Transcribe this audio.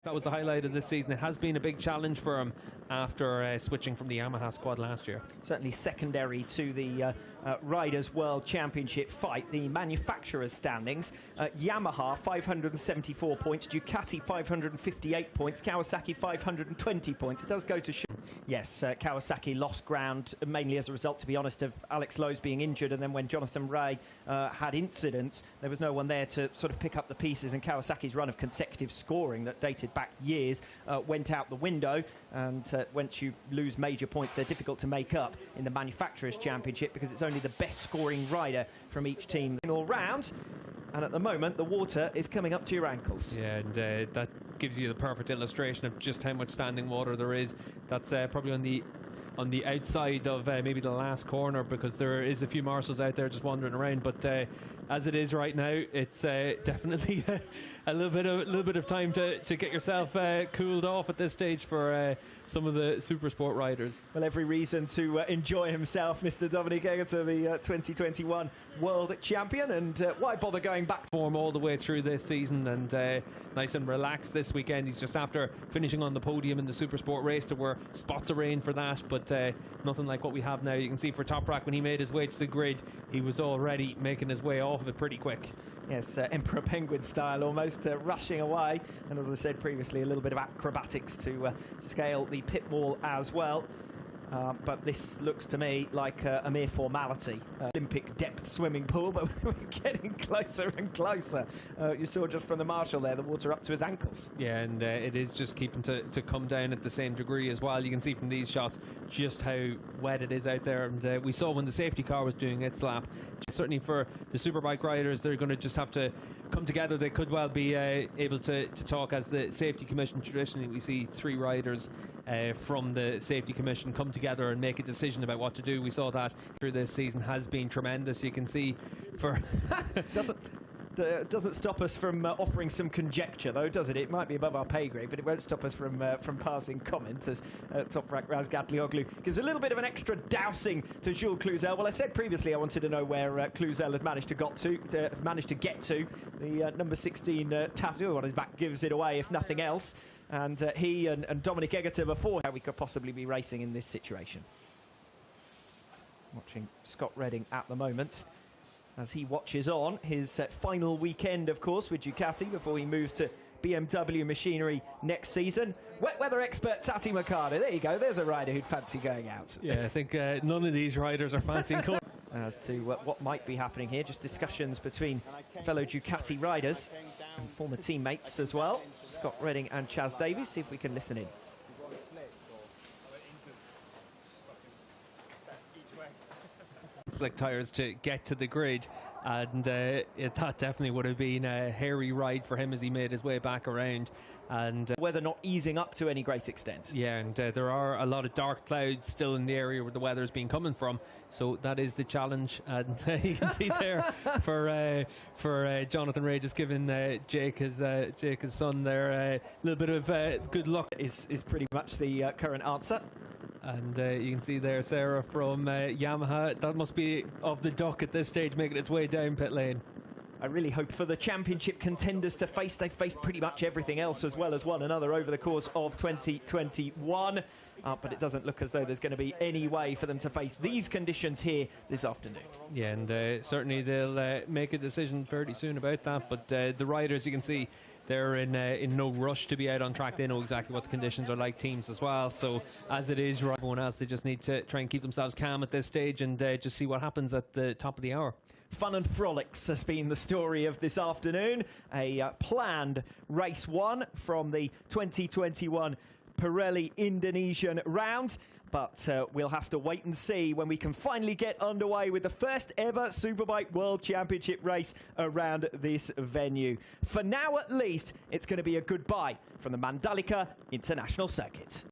That was the highlight of this season. It has been a big challenge for him after switching from the Yamaha squad last year. Certainly secondary to the Riders World Championship fight, the manufacturers' standings. Yamaha 574 points, Ducati 558 points, Kawasaki 520 points. It does go to show. Yes, Kawasaki lost ground mainly as a result, to be honest, of Alex Lowe's being injured, and then when Jonathan Rea had incidents, there was no one there to sort of pick up the pieces, and Kawasaki's run of consecutive scoring that dated back years went out the window. And once you lose major points, they're difficult to make up in the Manufacturers' Championship because it's only the best scoring rider from each team all round. And at the moment, the water is coming up to your ankles. Yeah, and that gives you the perfect illustration of just how much standing water there is. That's probably on the outside of maybe the last corner, because there is a few marshals out there just wandering around. But as it is right now, it's definitely a little bit of time to get yourself cooled off at this stage for some of the super sport riders. Well, every reason to enjoy himself, Mr. Dominic Egerter, the 2021 world champion, and why bother going back? Form all the way through this season, and nice and relaxed this weekend. He's just after finishing on the podium in the super sport race. There were spots of rain for that, but nothing like what we have now. You can see for Toprak, when he made his way to the grid, he was already making his way off of it pretty quick. Yes, Emperor Penguin style, almost rushing away. And as I said previously, a little bit of acrobatics to scale the pit wall as well. But this looks to me like a mere formality. Olympic depth swimming pool, but we're getting closer and closer. You saw just from the marshal there, the water up to his ankles. Yeah, and it is just keeping to come down at the same degree as well. You can see from these shots just how wet it is out there. And we saw when the safety car was doing its lap. Certainly for the superbike riders, they're going to just have to come together. They could well be able to talk as the safety commission. Traditionally, we see three riders from the safety commission come together and make a decision about what to do. We saw that through this season has been tremendous. You can see for doesn't stop us from offering some conjecture, though, does it? It might be above our pay grade, but it won't stop us from passing comment as Toprak Razgatlioglu gives a little bit of an extra dousing to Jules Cluzel. Well, I said previously I wanted to know where Cluzel had managed to get to. The number 16 tattoo on his back gives it away, if nothing else. And he and Dominic Egerter before how we could possibly be racing in this situation. Watching Scott Redding at the moment as he watches on his final weekend, of course, with Ducati before he moves to BMW machinery next season. Wet weather expert Tati Mercado. There you go. There's a rider who'd fancy going out. Yeah, I think none of these riders are fancying going. As to what might be happening here, just discussions between fellow Ducati riders and former teammates as well, Scott Redding and Chaz Davies. See if we can listen in. Slick tyres to get to the grid, and that definitely would have been a hairy ride for him as he made his way back around. And weather not easing up to any great extent. Yeah, and there are a lot of dark clouds still in the area where the weather's been coming from, so that is the challenge. And you can see there for Jonathan Rea just giving Jake, his son there, a little bit of good luck. Is pretty much the current answer. And you can see there Sarah from Yamaha. That must be of the duck at this stage, making its way down pit lane. I really hope for the championship contenders to face. They've faced pretty much everything else as well as one another over the course of 2021. But it doesn't look as though there's going to be any way for them to face these conditions here this afternoon. Yeah, and certainly they'll make a decision fairly soon about that. But the riders, you can see, they're in no rush to be out on track. They know exactly what the conditions are like, teams as well. So as it is, everyone else, they just need to try and keep themselves calm at this stage and just see what happens at the top of the hour. Fun and frolics has been the story of this afternoon. A planned race one from the 2021 Pirelli Indonesian round. But we'll have to wait and see when we can finally get underway with the first ever Superbike World Championship race around this venue. For now, at least, it's going to be a goodbye from the Mandalika International Circuit.